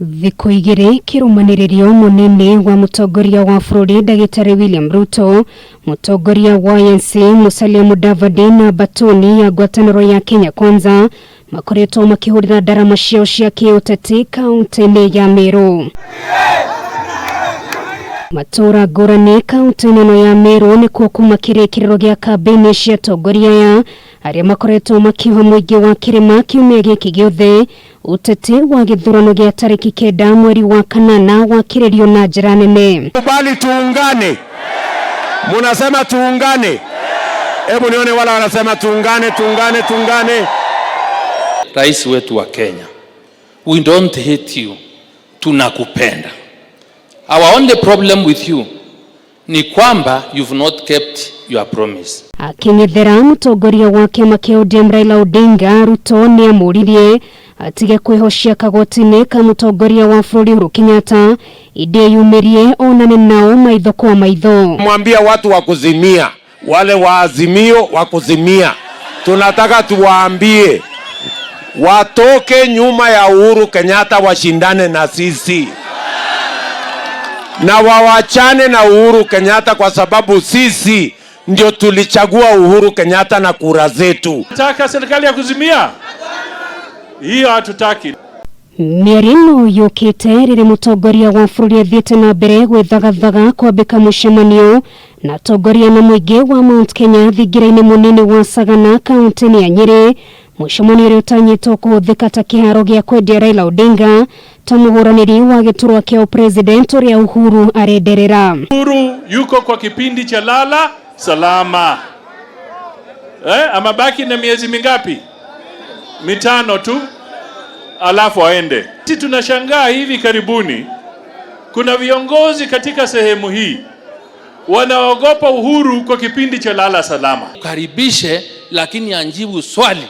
Thikũ igĩrĩ kĩrũmanĩrĩrio Munini wa mutongoria wa bũrũri Ndagitari Willaim Ruto, mutongoria wa ANC Musalia Mudavadi na mbatuni ya ngwatanĩro ya Kenya Kwanza makoretwo makĩhũrĩra ndarama ciao cia kĩũteti kaunti-ini ya Meru. Matura ngũrani kaunti-ini ĩno ya Meru nĩkuo kuma kĩrĩkĩrĩro gĩa kambi-ini cia atongoria aya arĩa makoretwo makiuga mũingĩ wa kĩrĩma kiumia gĩkĩ gĩothe uteti wa gĩthurano gĩa tarĩki 9 mweri wa kanana wakĩrĩrio na njĩra nene. Kubali tuungane. Munasema tuungane. Hebu nione wala wanasema tuungane. Rais wetu wa Kenya, we don't hate you, tunakupenda. Our only problem with you ni kwamba you've not kept your promise. Akĩng'ethera mutongoria wa kiama kĩa ODM Raila Odinga, Ruto nioririe atige kwĩhocia kagoti-inĩ ka mutongoria wa bũrũri Uhuru Kenyatta yũmirie onane nao maitho kwa maitho. Mwambia watu wa kuzimia, wale wa azimio wa kuzimia, tunataka tuwaambie watoke nyuma ya Uhuru Kenyatta washindane na sisi, na wawachane na Uhuru Kenyatta kwa sababu sisi ndio tulichagua Uhuru Kenyatta na kura zetu. Nataka serikali ya kuzimia, hiyo hatutaki. Mĩario yũkĩte rĩrĩ mutongoria wa bũrũri athiĩte na mbere gwĩthagathaga kwambĩka mũcemanio na atongoria na mũingĩ wa Mount Kenya thingira-inĩ mũnini wa Sagana kaunti-inĩ ya Nyeri. Mũcemanio ũrĩa ũtanyĩtwo kũhũthĩka ta kĩharo gĩa kwendia Raila Odinga ta mũhũranĩri wa gĩturwa kĩa president ũrĩa Uhuru arenderera. Uhuru yuko kwa kipindi cha lala salama. Amabaki na miezi mingapi? 5 tu, alafu aende. Sisi tunashangaa hivi karibuni kuna viongozi katika sehemu hii wanaogopa Uhuru kwa kipindi cha lala salama. Karibishe lakini anjibu swali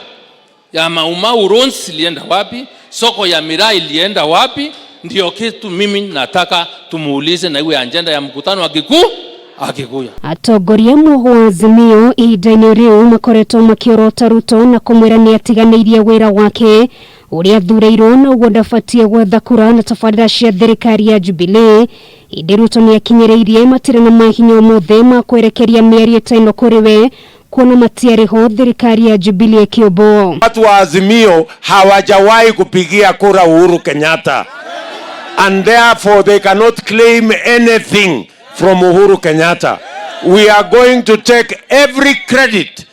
ya Maumau Rons ilienda wapi? Soko ya Mirai ilienda wapi? Ndio kitu mimi nataka tumuulize na iwe agenda ya mkutano wa Kikuya. Atongoria wa azimio ihinda-inĩ rĩu makoretwo makiorota Ruto na kũmwĩra nĩ atiganĩirie wĩra wake ũrĩa athuurĩirwo na ũguo ndabatiĩ gwetha kura na tabarĩra cia thirikari ya Jubilee. Ĩndĩ Ruto nĩ akinyĩrĩirie matirĩ na mahinya mothe ma kwerekeria mĩario ta ĩno kũrĩ we kuona matiarĩho thirikari ya Jubilee kĩũmbo. Watu wa azimio hawajawahi kupigia kura Uhuru Kenyatta, and therefore they cannot claim anything from Uhuru Kenyatta. We are going to take every credit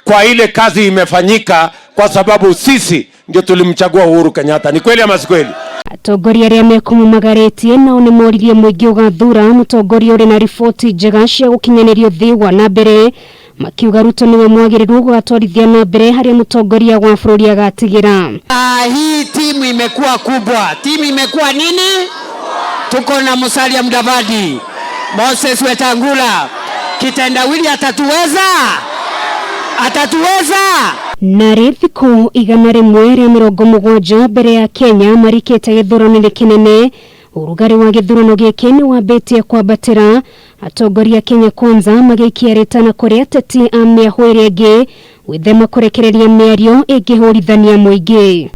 kwa ile kazi imefanyika kwa sababu sisi ndio tulimchagua Uhuru Kenyatta. Ni kweli ama si kweli? Atongoria arĩa mekũmũmagarĩtie nao nĩ moririe mũingĩ ũgathura mutongoria ũrĩ na riboti njega cia gũkinyanĩria ũthii wa na mbere, makiuga Ruto niwe mwagĩrĩru gũgatwarithia na mbere harĩa mutongoria wa bũrũri agatigĩra. Hii timu imekuwa kubwa. Timu imekuwa nini? Tuko na Musalia Mudavadi, Moses Wetangula, kitendawili atatuweza? Narĩ thikũ 170 mbere ya Kenya marikĩte gĩthurano kĩnene, ũrugarĩ wa gĩthurano gĩkĩ nĩ wambĩtie kwambatĩra, atongoria Kenya Kwanza magĩikia rĩtana kũrĩ ateti a mĩahũ ĩrĩa ĩngĩ gwĩthema kũrekereria mĩario ĩngĩhũrithania mũingĩ.